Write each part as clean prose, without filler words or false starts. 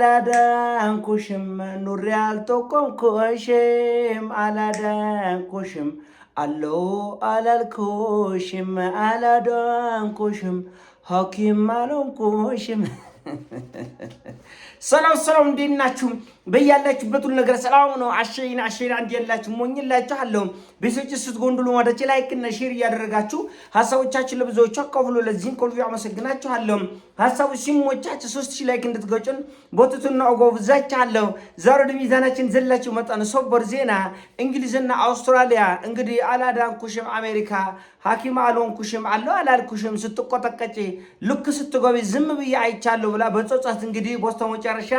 አላዳንኩሽም ኑሬ አልጠቆምኩሽም አላዳንኩሽም አለው አላልኩሽም አላዳንኩሽም ሐኪም አልሆንኩሽም። ሰላም እንዴት ናችሁ? በያላችሁበት ሁሉ ነገር ሰላም ነው። አሸይና እንዲያላችሁ ሞኝላችኋለሁ። ቤተሰቦች ስትጎንዱሉ ወደች ላይክ እና ሼር እያደረጋችሁ ሐሳቦቻችን ለብዙዎች አካፍሉ። ለዚህም ከልብ አመሰግናችኋለሁ። ሐሳቡ ሲሞቻችሁ 3000 ላይክ እንድትገጩን ቦትቱና አጎብዛችኋለሁ። ዛሬ ወደ ሚዛናችን ዘላችሁ መጣን። ሰበር ዜና እንግሊዝና አውስትራሊያ እንግዲህ አላዳንኩሽም አሜሪካ ሐኪም አልሆንኩሽም አላልኩሽም ስትቆጠቀጪ ልክ ስትገቢ ዝም ብዬ አይቻለሁ ብላ በጸጸት እንግዲህ በስተመጨረሻ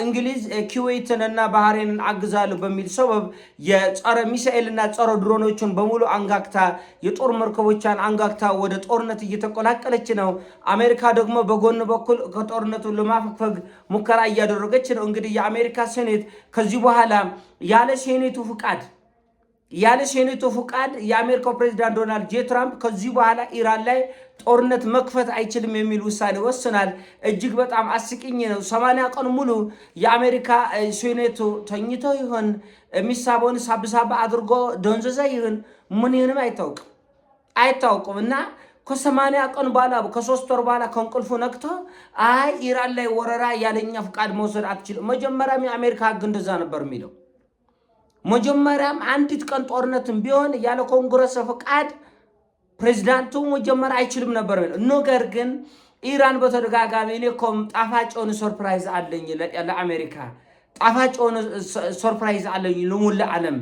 እንግሊዝ ኩዌትን እና ባህሬንን አግዛለሁ በሚል ሰበብ የጸረ ሚሳኤልና ጸረ ድሮኖችን በሙሉ አንጋግታ የጦር መርከቦቿን አንጋግታ ወደ ጦርነት እየተቀላቀለች ነው። አሜሪካ ደግሞ በጎን በኩል ከጦርነቱ ለማፈግፈግ ሙከራ እያደረገች ነው። እንግዲህ የአሜሪካ ሴኔት ከዚህ በኋላ ያለ ሴኔቱ ፍቃድ የአሜሪካው ፕሬዚዳንት ዶናልድ ጄ ትራምፕ ከዚህ በኋላ ኢራን ላይ ጦርነት መክፈት አይችልም የሚል ውሳኔ ወስናል። እጅግ በጣም አስቂኝ ነው። 80 ቀን ሙሉ የአሜሪካ ሴኔቱ ተኝቶ ይሆን የሚሳበውን ሳብሳባ አድርጎ ደንዘዘ ይሆን ምን ይሆንም አይታወቅም እና ከ80 ቀን በኋላ ከ3 ወር በኋላ ከእንቅልፉ ነቅቶ አይ ኢራን ላይ ወረራ ያለኛ ፍቃድ መውሰድ አትችልም። መጀመሪያም የአሜሪካ ሕግ እንደዛ ነበር የሚለው። መጀመሪያም አንዲት ቀን ጦርነትም ቢሆን ያለ ኮንግረስ ፍቃድ ፕሬዚዳንቱ መጀመር አይችልም ነበር። ነገር ግን ኢራን በተደጋጋሚ እኔኮም ጣፋጭ የሆነ ሰርፕራይዝ አለኝ ለአሜሪካ ጣፋጭ የሆነ ሰርፕራይዝ አለኝ ለሙሉ ዓለም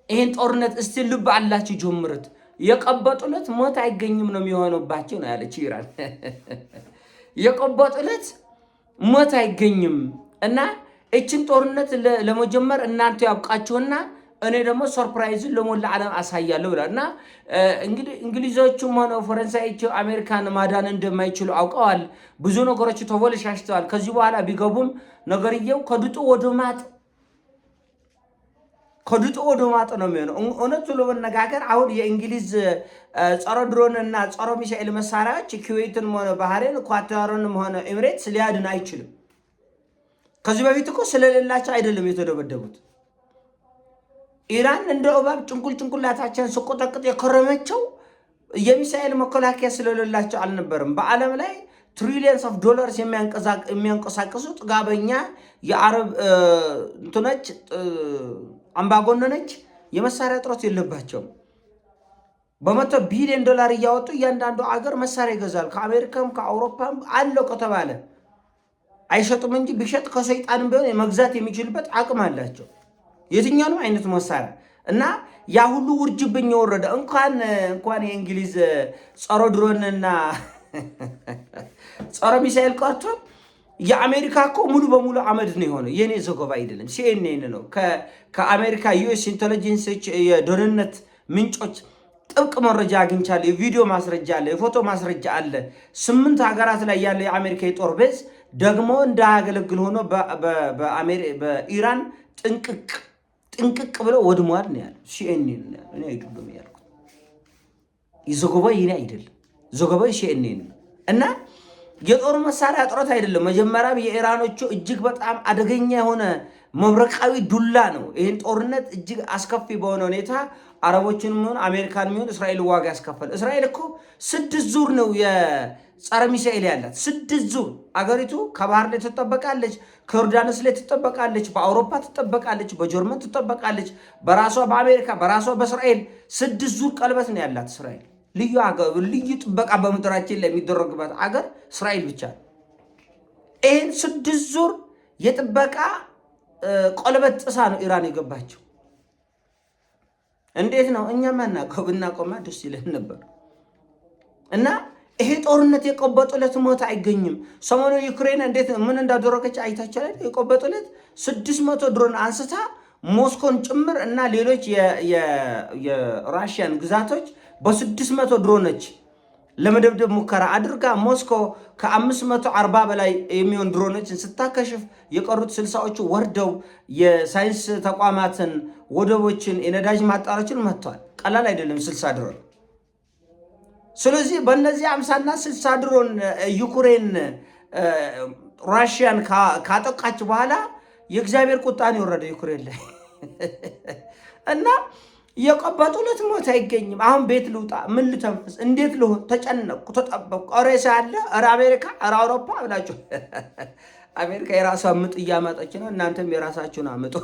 ይሄን ጦርነት እስቲ ልብ አላችሁ ጀምሩት የቀበጡለት ሞት አይገኝም ነው የሚሆነባቸው ነው ያለች ኢራን። የቀበጡለት ሞት አይገኝም እና እችን ጦርነት ለመጀመር እናንተ ያብቃችሁና እኔ ደግሞ ሰርፕራይዝን ለሞላ ዓለም አሳያለሁ ብላና እንግዲህ እንግሊዞቹም ሆነ ፈረንሳዮቹ አሜሪካን ማዳን እንደማይችሉ አውቀዋል። ብዙ ነገሮች ተወለሻሽተዋል። ከዚህ በኋላ ቢገቡም ነገርየው ከድጡ ወደ ማጥ ነው የሚሆነው። እውነቱ ለመነጋገር አሁን የእንግሊዝ ጸረ ድሮን እና ጸረ ሚሳኤል መሳሪያዎች ኩዌትን ሆነ ባህሬን ኳታርንም ሆነ ኤሚሬትስ ሊያድን አይችልም። ከዚህ በፊት እኮ ስለሌላቸው አይደለም የተደበደቡት። ኢራን እንደ እባብ ጭንቁላታቸውን ስቆጠቅጥ የከረመቸው የሚሳኤል መከላከያ ስለሌላቸው አልነበረም። በዓለም ላይ ትሪሊየንስ ኦፍ ዶላርስ የሚያንቀሳቅሱ ጥጋበኛ የአረብ እንትኖች አምባገነኖች የመሳሪያ እጥረት የለባቸውም። በ100 ቢሊዮን ዶላር እያወጡ እያንዳንዱ አገር መሳሪያ ይገዛል። ከአሜሪካም ከአውሮፓም አለው ከተባለ አይሸጡም እንጂ ቢሸጥ ከሰይጣንም ቢሆን መግዛት የሚችልበት አቅም አላቸው የትኛውንም አይነት መሳሪያ እና ያ ሁሉ ውርጅብኝ የወረደ እንኳን የእንግሊዝ ጸረ ድሮንና ጸረ ሚሳኤል ቀርቶ የአሜሪካ እኮ ሙሉ በሙሉ አመድ ነው የሆነው። የኔ ዘገባ አይደለም ሲኤንኤን ነው። ከአሜሪካ ዩኤስ ኢንተለጀንስ የደህንነት ምንጮች ጥብቅ መረጃ አግኝቻለሁ። የቪዲዮ ማስረጃ አለ፣ የፎቶ ማስረጃ አለ። 8 ሀገራት ላይ ያለ የአሜሪካ የጦር ቤዝ ደግሞ እንዳያገለግል ሆኖ በኢራን ጥንቅቅ ብለው ወድሟል ነው ያለው ሲኤንኤን ነው። እኔ አይደለም ያልኩት ዘገባው የኔ አይደለም፣ ዘገባው ሲኤንኤን ነው። እና የጦር መሳሪያ እጥረት አይደለም። መጀመሪያም የኢራኖቹ እጅግ በጣም አደገኛ የሆነ መብረቃዊ ዱላ ነው። ይህን ጦርነት እጅግ አስከፊ በሆነ ሁኔታ አረቦችንም ሆነ አሜሪካንም ሆነ እስራኤል ዋጋ ያስከፈለ። እስራኤል እኮ 6 ዙር ነው የጸረ ሚሳኤል ያላት 6 ዙር። አገሪቱ ከባህር ላይ ትጠበቃለች፣ ከዮርዳኖስ ላይ ትጠበቃለች፣ በአውሮፓ ትጠበቃለች፣ በጀርመን ትጠበቃለች፣ በራሷ በአሜሪካ በራሷ በእስራኤል 6 ዙር ቀለበት ነው ያላት እስራኤል። ልዩ ጥበቃ በምድራችን ላይ የሚደረግበት አገር እስራኤል ብቻ። ይህን 6 ዙር የጥበቃ ቀለበት ጥሳ ነው ኢራን የገባቸው። እንዴት ነው? እኛም ያናቀው ብናቆማ ደስ ይለን ነበር። እና ይሄ ጦርነት የቀበጡለት ሞት አይገኝም። ሰሞኑ ዩክሬን እንዴት ምን እንዳደረገች አይታችኋል። የቀበጡለት 600 ድሮን አንስታ ሞስኮን ጭምር እና ሌሎች የራሽያን ግዛቶች በ600 ድሮኖች ለመደብደብ ሙከራ አድርጋ ሞስኮ ከ540 በላይ የሚሆን ድሮኖችን ስታከሽፍ የቀሩት 60ዎቹ ወርደው የሳይንስ ተቋማትን፣ ወደቦችን፣ የነዳጅ ማጣሪያዎችን መጥተዋል። ቀላል አይደለም 60 ድሮን። ስለዚህ በእነዚህ 50 እና 60 ድሮን ዩክሬን ራሽያን ካጠቃች በኋላ የእግዚአብሔር ቁጣን የወረደ ዩክሬን ላይ እና የቀበጡለት ሞት አይገኝም። አሁን ቤት ልውጣ፣ ምን ልተንፍስ፣ እንዴት ልሆን፣ ተጨነቅኩ፣ ተጠበቅኩ። ሬሳ አለ፣ አሜሪካ፣ አውሮፓ ብላችሁ አሜሪካ የራሷን ምጥ እያመጠች ነው። እናንተም የራሳችሁን አምጡ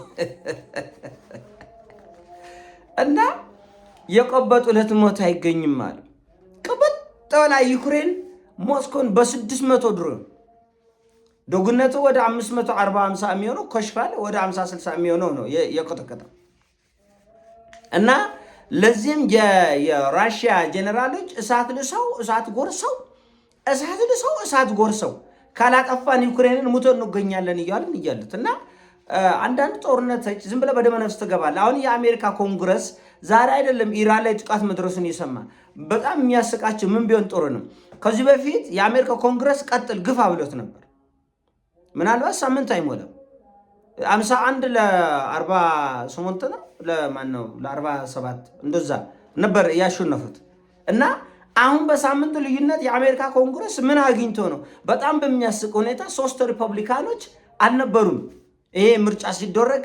እና የቀበጡለት ሞት አይገኝም አለ። ቅበጥ ብላ ዩክሬን ሞስኮን በ600 ድሮን ዶግነቱ ወደ 540-50 የሚሆነው ኮሽፋል ወደ 50-60 የሚሆነው ነው የቆጠቀጠው። እና ለዚህም የራሽያ ጄኔራሎች እሳት ጎርሰው ካላጠፋን ዩክሬንን ሙተን እንገኛለን እያሉት እና አንዳንድ ጦርነት ዝም ብለህ በደመ ነፍስ ትገባለህ። አሁን የአሜሪካ ኮንግረስ ዛሬ አይደለም ኢራን ላይ ጥቃት መድረሱን የሰማ በጣም የሚያስቃቸው ምን ቢሆን ጥሩ ነው። ከዚህ በፊት የአሜሪካ ኮንግረስ ቀጥል ግፋ ብሎት ነበር። ምናልባት ሳምንት አይሞላም 51 ለ48 ነው ለማን ነው ለ47 እንደዛ ነበር ያሸነፉት። እና አሁን በሳምንት ልዩነት የአሜሪካ ኮንግረስ ምን አግኝቶ ነው? በጣም በሚያስቅ ሁኔታ 3 ሪፐብሊካኖች አልነበሩም። ይሄ ምርጫ ሲደረግ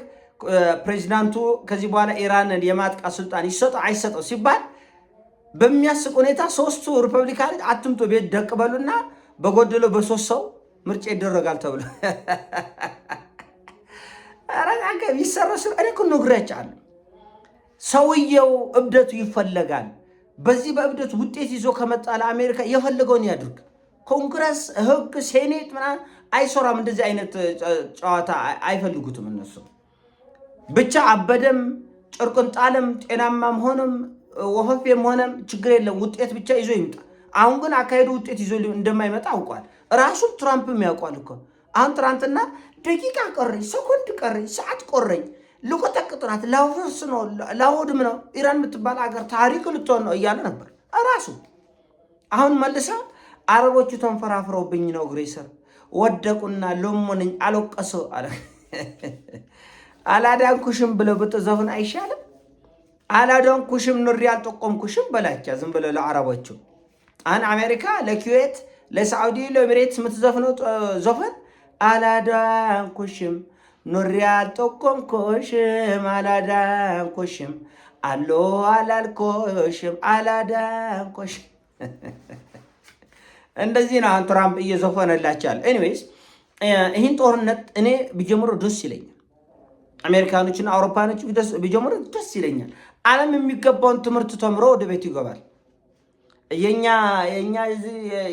ፕሬዚዳንቱ ከዚህ በኋላ ኢራንን የማጥቃት ስልጣን ይሰጠው አይሰጠው ሲባል በሚያስቅ ሁኔታ 3ቱ ሪፐብሊካኖች አትምቶ ቤት ደቅ በሉና በጎደለው በ3 ሰው ምርጫ ይደረጋል ተብሎ አረጋጋ ይሰራስ። እኔ እኮ ነግሬያቸዋለሁ። ሰውየው እብደቱ ይፈለጋል። በዚህ በእብደቱ ውጤት ይዞ ከመጣ ለአሜሪካ የፈለገውን ያድርግ። ኮንግረስ፣ ህግ፣ ሴኔት ምናምን አይሰራም። እንደዚህ አይነት ጨዋታ አይፈልጉትም እነሱ። ብቻ አበደም ጨርቁን ጣለም ጤናማም ሆነም ወፈፌም ሆነም ችግር የለም ውጤት ብቻ ይዞ ይምጣ። አሁን ግን አካሄዱ ውጤት ይዞ እንደማይመጣ አውቋል። ራሱን ትራምፕም ያውቋል እኮ። አሁን ትናንትና ደቂቃ ቀረኝ፣ ሰኮንድ ቀረኝ፣ ሰዓት ቆረኝ፣ ልቆጠቅጥናት፣ ላፈርስ ነው፣ ላወድም ነው፣ ኢራን የምትባል አገር ታሪክ ልትሆን ነው እያለ ነበር ራሱ። አሁን መልሳ አረቦቹ ተንፈራፍረውብኝ ነው እግሬ ስር ወደቁና ለሞነኝ አለቀሱ አለ። አላዳንኩሽም ብለው ብትዘፍን አይሻልም? አላዳንኩሽም ኑሪ አልጠቆምኩሽም በላቻ ዝም ብለው ለአረቦቹ። አሁን አሜሪካ ለኩዌት፣ ለሳዑዲ፣ ለኤሚሬትስ የምትዘፍነው ዘፈን አላዳንኩሽም ኑሪ አልጠቆምኩሽም አላዳንኩሽም አሎ አላልኩሽም አላዳንኩሽም። እንደዚህ ነው አሁን ትራምፕ እየዘፈነላቸዋል። ኤኒዌይስ ይህን ጦርነት እኔ ቢጀምሮ ደስ ይለኛል። አሜሪካኖችና አውሮፓኖች ቢጀምሮ ደስ ይለኛል። ዓለም የሚገባውን ትምህርት ተምሮ ወደ ቤቱ ይገባል። የኛ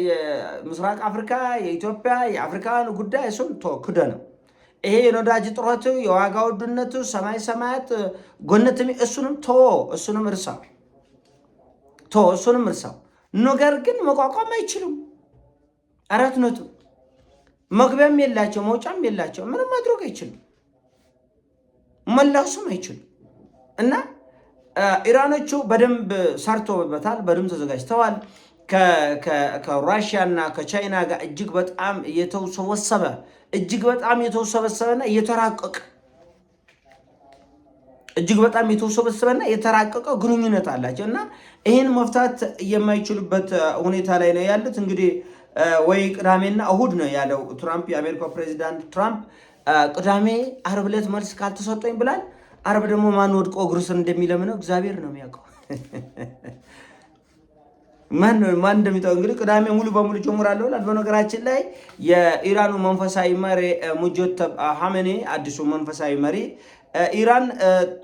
የምስራቅ አፍሪካ የኢትዮጵያ የአፍሪካን ጉዳይ እሱን ክደ ነው። ይሄ የነዳጅ ጥረቱ የዋጋ ውድነቱ ሰማይ ሰማያት ጎነት እሱንም እርሳው። ነገር ግን መቋቋም አይችሉም። አራት ነቱ መግቢያም የላቸው መውጫም የላቸው። ምንም ማድረግ አይችሉም። መላሱም አይችሉም። እና ኢራኖቹ በደንብ ሰርተውበታል፣ በደንብ ተዘጋጅተዋል። ከራሽያና ከቻይና ጋር እጅግ በጣም የተወሰበሰበና የተራቀቀ ግንኙነት አላቸው እና ይህን መፍታት የማይችሉበት ሁኔታ ላይ ነው ያሉት። እንግዲህ ወይ ቅዳሜና እሁድ ነው ያለው ትራምፕ፣ የአሜሪካው ፕሬዚዳንት ትራምፕ ቅዳሜ ዓርብ ዕለት መልስ ካልተሰጠኝ ብላል። ዓርብ ደግሞ ማን ወድቆ እግሩ ስር እንደሚለምነው እግዚአብሔር ነው የሚያውቀው። ማን እንደሚታወቅ እንግዲህ ቅዳሜ ሙሉ በሙሉ ጀምራለሁ ብሏል። በነገራችን ላይ የኢራኑ መንፈሳዊ መሪ ሙጀተባ ሐመኔ አዲሱ መንፈሳዊ መሪ ኢራን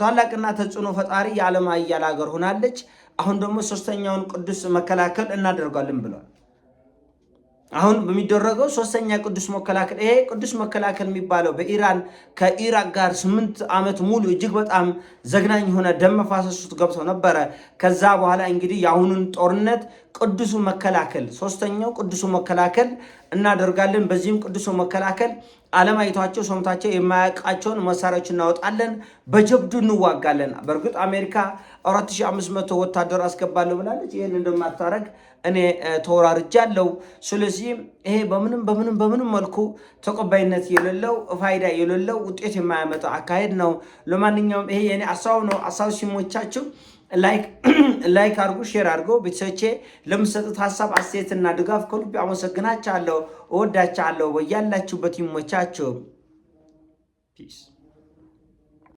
ታላቅና ተጽዕኖ ፈጣሪ የዓለም ሀያል ሀገር ሆናለች፣ አሁን ደግሞ ሶስተኛውን ቅዱስ መከላከል እናደርጋለን ብሏል። አሁን በሚደረገው ሶስተኛ ቅዱስ መከላከል፣ ይሄ ቅዱስ መከላከል የሚባለው በኢራን ከኢራቅ ጋር 8 ዓመት ሙሉ እጅግ በጣም ዘግናኝ የሆነ ደም መፋሰስ ውስጥ ገብተው ነበረ። ከዛ በኋላ እንግዲህ የአሁኑን ጦርነት ቅዱሱ መከላከል ሶስተኛው ቅዱሱ መከላከል እናደርጋለን። በዚህም ቅዱሱ መከላከል ዓለም አይቷቸው ሰምታቸው የማያውቃቸውን መሳሪያዎች እናወጣለን፣ በጀብዱ እንዋጋለን። በእርግጥ አሜሪካ 4500 ወታደር አስገባለሁ ብላለች። ይህን እንደማታረግ እኔ ተወራርጃለሁ። ስለዚህ ይሄ በምንም መልኩ ተቀባይነት የሌለው ፋይዳ የሌለው ውጤት የማያመጣ አካሄድ ነው። ለማንኛውም ይሄ የኔ ሀሳብ ነው። ሀሳብ ሲሞቻችሁ ላይክ አድርጉ፣ ሼር አድርጉ። ቤተሰቦቼ ለምትሰጡት ሀሳብ አስተያየትና ድጋፍ ከልብ አመሰግናችኋለሁ። እወዳችኋለሁ። በያላችሁበት ይመቻችሁ። ፒስ